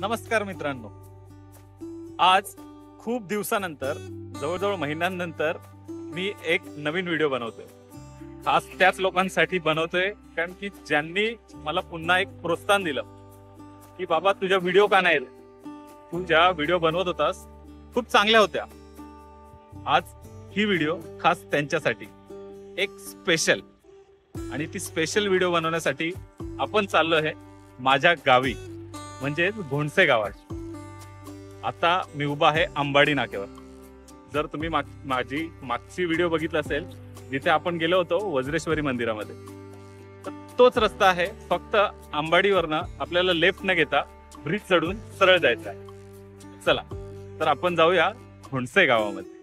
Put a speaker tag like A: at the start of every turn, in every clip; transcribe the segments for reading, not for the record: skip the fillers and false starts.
A: नमस्कार मित्रांनो, आज खूप दिवसानंतर जवळजवळ महिन्यांनंतर मी एक नवीन व्हिडिओ बनवतोय। खास त्याच लोकांसाठी बनवतोय कारण की ज्यांनी मला पुन्हा एक प्रोत्साहन दिलं की बाबा तुझ्या व्हिडिओ का नाही, तू ज्या व्हिडिओ बनवत होतास खूप चांगल्या होत्या। आज ही व्हिडिओ खास त्यांच्यासाठी एक स्पेशल, आणि ती स्पेशल व्हिडिओ बनवण्यासाठी आपण चाललो आहे माझ्या गावी, म्हणजे घोणसे गावात। आता मी उभा आहे अंबाडी नाक्यावर। जर तुम्ही माझी मागची व्हिडिओ बघितला असेल जिथे आपण गेलो होतो वज्रेश्वरी मंदिरामध्ये, तर तोच रस्ता आहे। फक्त अंबाडीवरनं आपल्याला लेफ्ट न घेता ब्रिज चढून सरळ जायचं आहे। चला तर आपण जाऊया घोणसे गावामध्ये।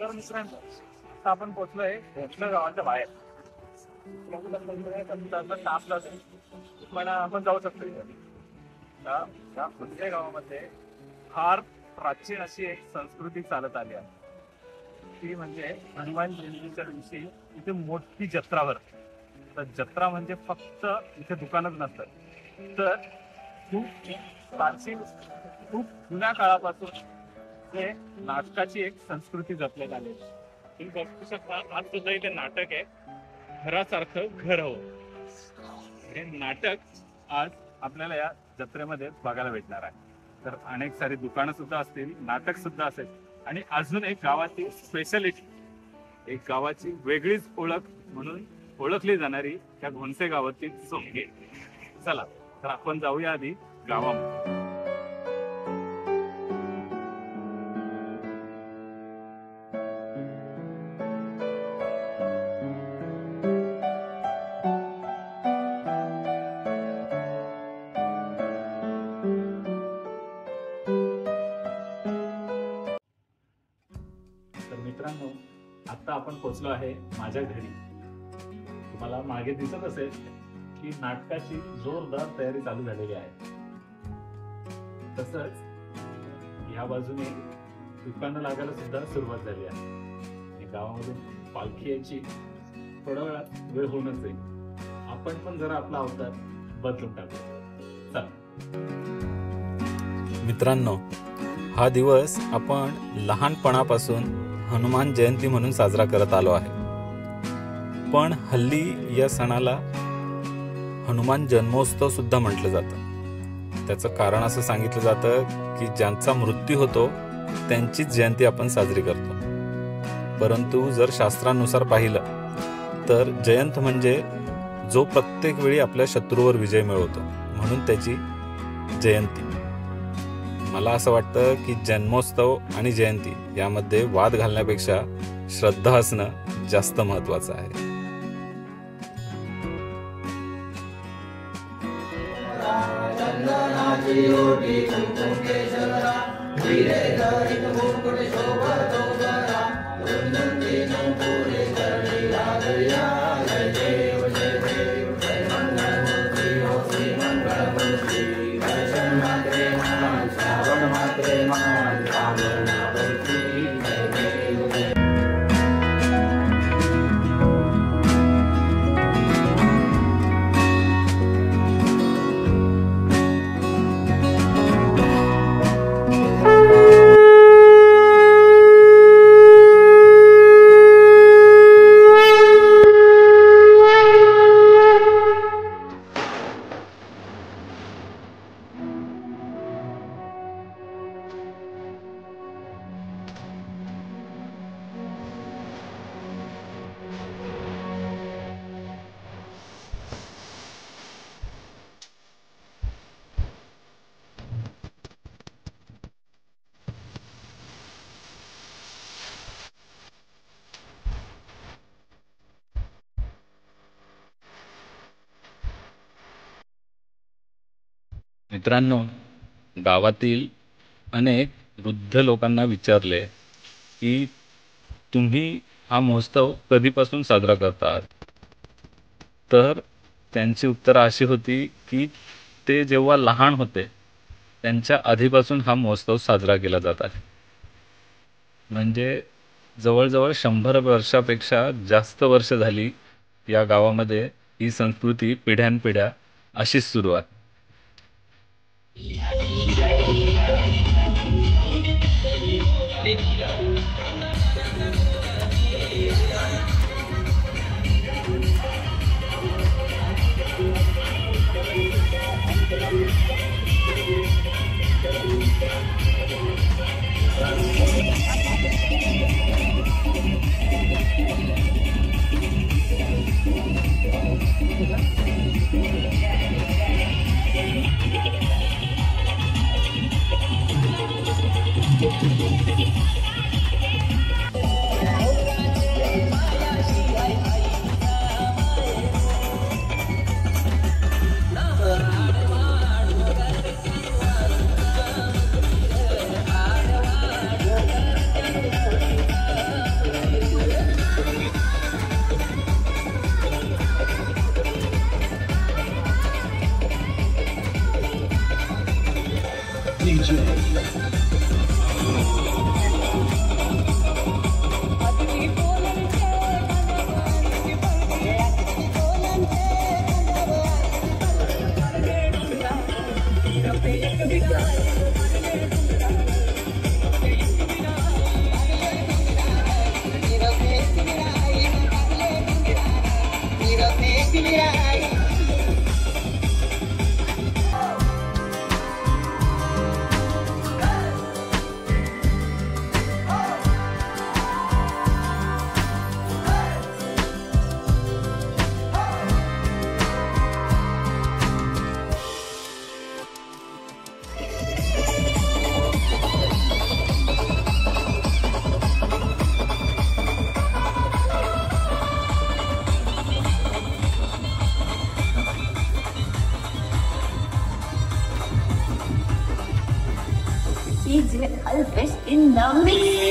A: तर मित्रांनो, आता आपण पोहोचलोय घोणसे गावाच्या बाहेर। पण आपण जाऊ शकतो। या घोणसे गावामध्ये फार प्राचीन अशी एक संस्कृती चालत आली आहे, ती म्हणजे हनुमान जयंतीच्या दिवशी इथे मोठी जत्रा भरते। तर जत्रा म्हणजे फक्त इथे दुकानच नसतात, तर खूप प्राचीन, खूप जुन्या काळापासून हे नाटकाची एक संस्कृती जपण्यात आली। तुम्ही बघू शकता आज सुद्धा इथे नाटक आहे, घरासारखं घर हवं। हे नाटक आज आपल्याला या जत्रेमध्ये बघायला भेटणार आहे। तर अनेक सारी दुकानं सुद्धा असतील, नाटक सुद्धा असेल, आणि अजून एक गावाची स्पेशालिटी, एक गावाची वेगळीच ओळख म्हणून ओळखली जाणारी त्या घोणसे गावाची सोंगे। चला तर आपण जाऊया आधी गावामध्ये। मित्रांनो, आता आपण पोहोचलो आहे माझ्या घरी। तुम्हाला मागे दिसत असेल की नाटकाची जोरदार तयारी चालू झालेली आहे। तसंच या बाजूने दुकानं लागायला सुद्धा सुरुवात झाली आहे। गावामधून पालखी यायची थोड्या वेळात वेळ होऊनच जाईल। आपण पण जरा आपला अवतार बदलून टाकू। चला
B: मित्रांनो, हा दिवस आपण लहानपणापासून हनुमान जयंती म्हणून साजरा करत आलो आहे, पण हल्ली या सणाला हनुमान जन्मोत्सव सुद्धा म्हटलं जातं। त्याचं कारण असं सांगितलं जातं की ज्यांचा मृत्यू होतो त्यांचीच जयंती आपण साजरी करतो। परंतु जर शास्त्रानुसार पाहिलं तर जयंत म्हणजे जो प्रत्येक वेळी आपल्या शत्रूवर विजय मिळवतो, म्हणून त्याची जयंती। मला असं वाटतं की जन्मोत्सव आणि जयंती यामध्ये वाद घालण्यापेक्षा श्रद्धा असणं जास्त महत्त्वाचं आहे। मित्रांनो, गावातील अनेक वृद्ध लोकांना विचारले की तुम्ही हा महोत्सव कधीपासून साजरा करतात, तर त्यांची उत्तरं अशी होती की ते जेव्हा लहान होते त्यांच्या आधीपासून हा महोत्सव साजरा केला जात आहे. म्हणजे जवळजवळ 100 वर्षापेक्षा जास्त वर्ष झाली या गावामध्ये ही संस्कृती पिढ्यानपिढ्या अशीच सुरू आहे.
C: DJ Alves in the mix.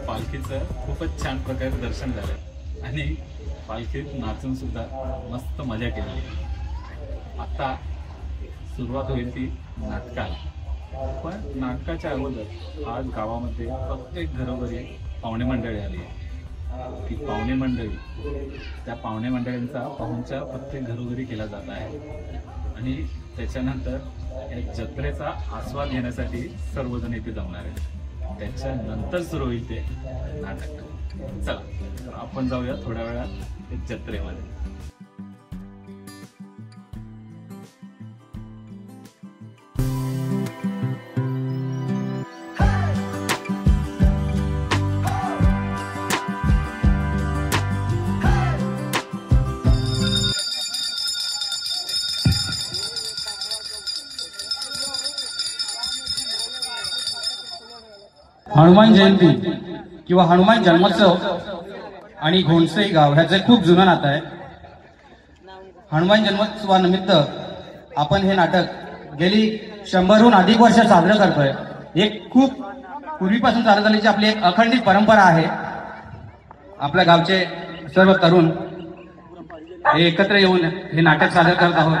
B: पालखीचं खूपच छान प्रकारे दर्शन झालं आणि पालखीत नाचून सुद्धा मस्त मजा केली. आता सुरुवात होईल ती नाटकाला, पण नाटकाच्या अगोदर आज गावामध्ये प्रत्येक घरोघरी पाहुणे मंडळी आली आहे. ती पाहुणे मंडळी, त्या पाहुणे मंडळींचा पाहुणचार प्रत्येक घरोघरी केला जात आहे आणि त्याच्यानंतर या जत्रेचा आस्वाद घेण्यासाठी सर्वजण इथे जमणार आहेत. त्याच्यानंतर सुरू होईल ते नाटक. चला तर आपण जाऊया थोड्या वेळात जत्रेमध्ये.
D: हनुमान जयंती किंवा हनुमान जन्मोत्सव आणि घोणसई गाव ह्याचं खूप जुनं नातं आहे. हनुमान जन्मोत्सवानिमित्त आपण हे नाटक गेली 100हून अधिक वर्ष साजरं करतोय. एक खूप पूर्वीपासून चालत आलेली आपली एक अखंडित परंपरा आहे. आपल्या गावचे सर्व तरुण हे एकत्र येऊन हे नाटक सादर करत आहोत.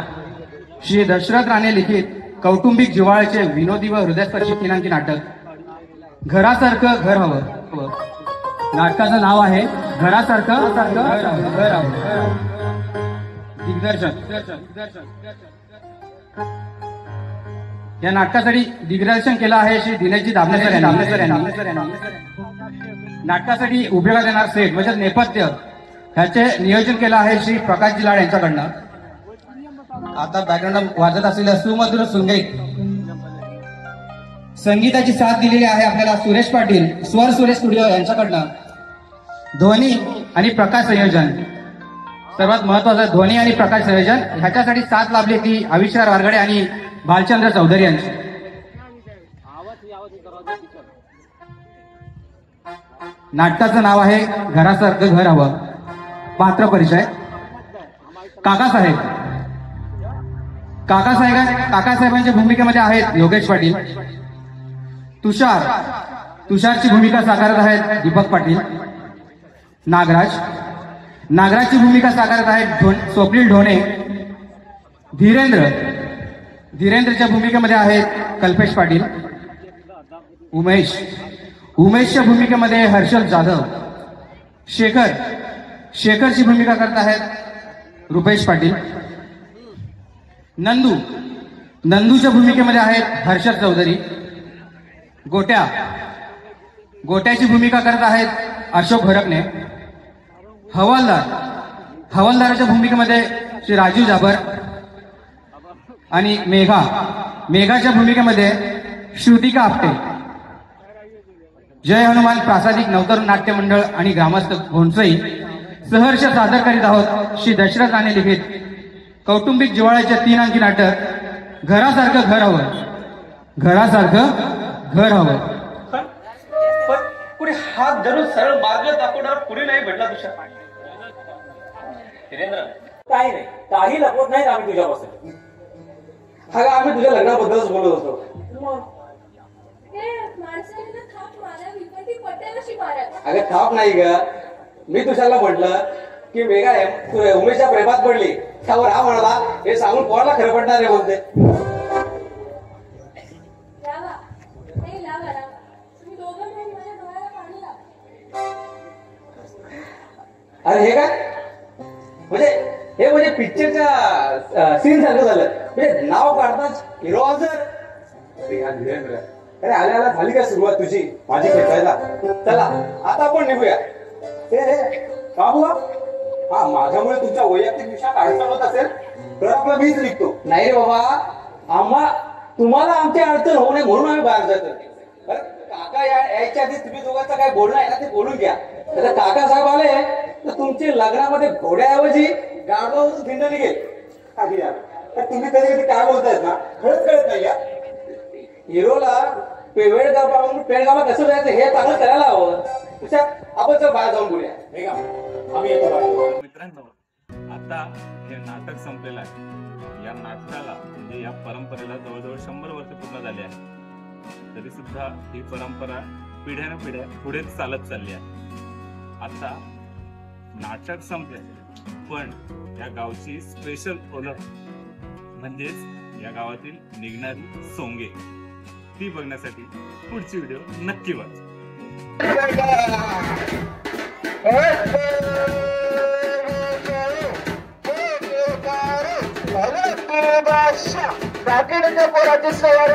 D: श्री दशरथ राणे लिखित कौटुंबिक जिव्हाळ्याचे विनोदी व हृदयस्पर्शी तिनांकी नाटक घरासारखं घर हवं. नाटकाचं नाव आहे घरासारखं घर हवं. दिग्दर्शन या नाटकासाठी दिग्दर्शन केलं आहे श्री दिनेशजी दाभणेकर यांनी. नाटकासाठी उभेला देणार सेट म्हणजे नेपथ्य ह्याचे नियोजन केलं आहे श्री प्रकाशजी लाड यांच्याकडनं. आता बॅकग्राऊंड वाजत असलेल्या सुमधुर संगीत संगीताची साथ दिलेली आहे आपल्याला सुरेश पाटील स्वर सुरेश स्टुडिओ यांच्याकडनं. ध्वनी आणि प्रकाश संयोजन सर्वात महत्वाचं ध्वनी आणि प्रकाश संयोजन ह्याच्यासाठी साथ लाभली ती आविष्कार वारगडे आणि भालचंद्र चौधरी यांची. नाटकाचं नाव आहे घरासारखं घर हवं. पात्र परिचय काकासाहेबांच्या भूमिकेमध्ये आहेत योगेश पाटील. तुषारची भूमिका साकारत आहेत दीपक पाटील. नागराजची भूमिका साकारत आहेत स्वप्नील ढोणे. धीरेंद्रच्या भूमिकेमध्ये आहेत कल्पेश पाटील. उमेशच्या भूमिकेमध्ये हर्षल जाधव. शेखरची भूमिका करत आहेत रुपेश पाटील. नंदूच्या भूमिकेमध्ये आहेत हर्षद चौधरी. गोट्याची भूमिका करत आहेत अशोक भरकणे. हवालदाराच्या भूमिकेमध्ये श्री राजू जाबर आणि मेघाच्या भूमिकेमध्ये श्रुतिका आपटे. जय हनुमान प्रासादिक नवतरुण नाट्य मंडळ आणि ग्रामस्थ घोणसई सहर्ष सादर करीत आहोत श्री दशरथ राणे लिखित कौटुंबिक जिव्हाळ्याचे 3 अंकी नाटक घरासारखं घर हवं.
E: पण पुढे हात धरून सरळ मार्ग दाखवणार पुढे नाही भेटला तुझ्या. धीरेंद्र काही नाही, काही लपवत नाही आम्ही तुझ्यापासून. हा आम्ही तुझ्या लग्नाबद्दलच बोलत होतो. अगं थाप नाही ग, मी तुझ्याला म्हटलं की मेघा उमेशच्या प्रेमात पडली त्यावर हा म्हणाला हे सांगून कोणाला खरं पडणार आहे बोलते. अरे हे काय म्हणजे पिक्चरच्या सीन सारखं झालं. म्हणजे नाव काढताच हिरो हजर. अरे आल्याला झाली का सुरुवात तुझी माझी खेचायला. चला आता आपण निघूया. का बुवा हा माझ्यामुळे तुमच्या वैयक्तिक विषयात अडचण होत असेल तर आपला मीच निघतो. नाही रे बाबा तुम्हाला आमची अडचण होऊ नये म्हणून आम्ही बाहेर जातो. काका यायच्या आधी तुम्ही दोघांचं काय बोलणं आहे ना ते बोलून घ्या. तर काका साहेब आले तर तुमची लग्नामध्ये घोड्याऐवजी गाडवावरून भिंड निघेल. तर तुम्ही कधी कधी काय बोलतायत ना खरंच कळत नाही. या हिरोला पेडगावला कसं जायचं हे चांगलं करायला हवं. आपण जर बाहेर जाऊन बोलूया. आम्ही येतो.
B: मित्रांनो, आता हे नाटक संपलेलं आहे. या नाटकाला म्हणजे या परंपरेला जवळजवळ 100 वर्ष पूर्ण झाली आहे. तरी सुद्धा ही परंपरा पिढ्यानपिढ्या पुढे चालत चालली आहे. आता नाटक संपले पण या गावची स्पेशल ओळख म्हणजेच या गावातील निघणारी सोंगे ती बघण्यासाठी पुढची व्हिडिओ नक्की बघा.
F: पोराची सवारी